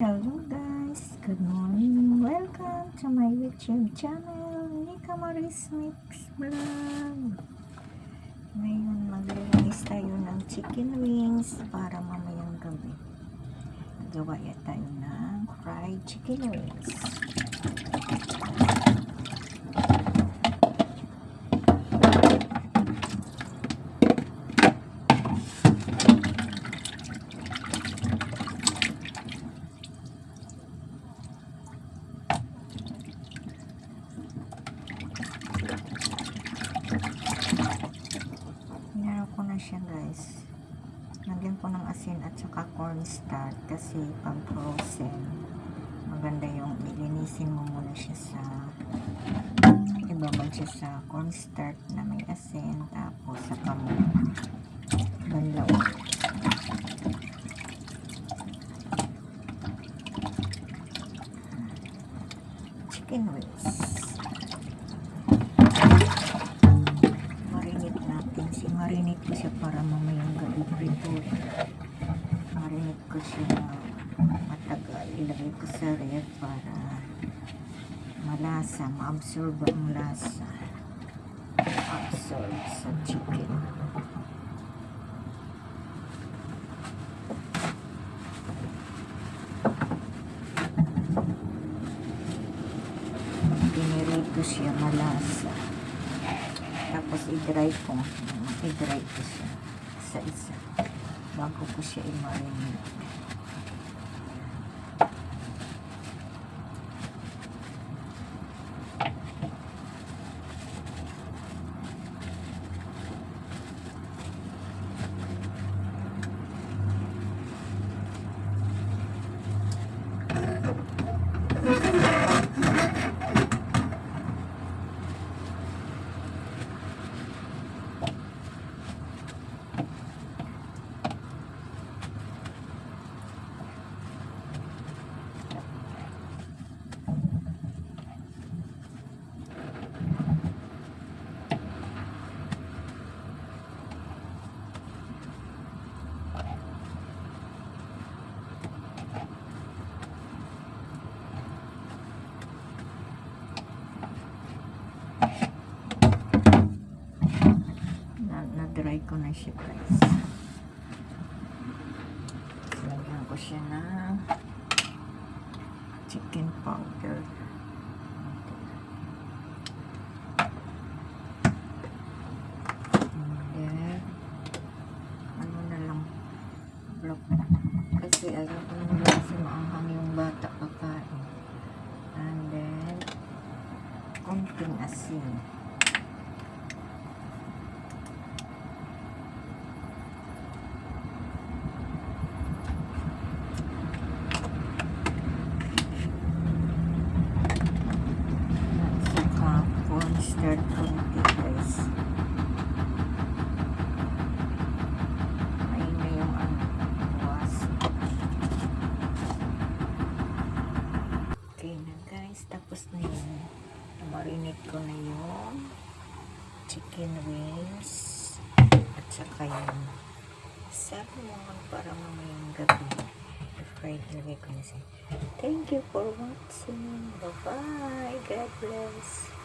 Hello guys, good morning. Welcome to my YouTube channel, Nika Maris Mix Vlog. Ngayon maglilinis tayo ng chicken wings para mamayang gabi. Gawa tayo ng fried chicken wings. Hinarap ko na siya guys. Lagyan ko ng asin at saka cornstarch kasi pag frozen maganda yung ilinisin mo muna siya sa ibabag siya sa cornstarch na may asin tapos saka mo banlaw. Chicken wings. Marinate ko siya para mamayang gabi prito. Marinate ko siya matagal. Ilagay ko sa ref para malasa, ma-absorb ang lasa. Absorb sa chicken. Pinirate ko siya malasa. Tapos i-dry ko siya sa isa bago ko siya i-marinate. Na-dry ko na siya guys. Lagyan ko siya ng chicken powder. And then ano na lang block kasi ayaw ko nang lasa maanghang yung bata kakain. And then konting asin. Start konti guys. Ayun na yung was. Okay na guys. Tapos na yun. Marinate ko na yung chicken wings at saka yung salmon para mamayang gabi. I-fried lagay ko na siya. Thank you for watching. Bye bye. God bless.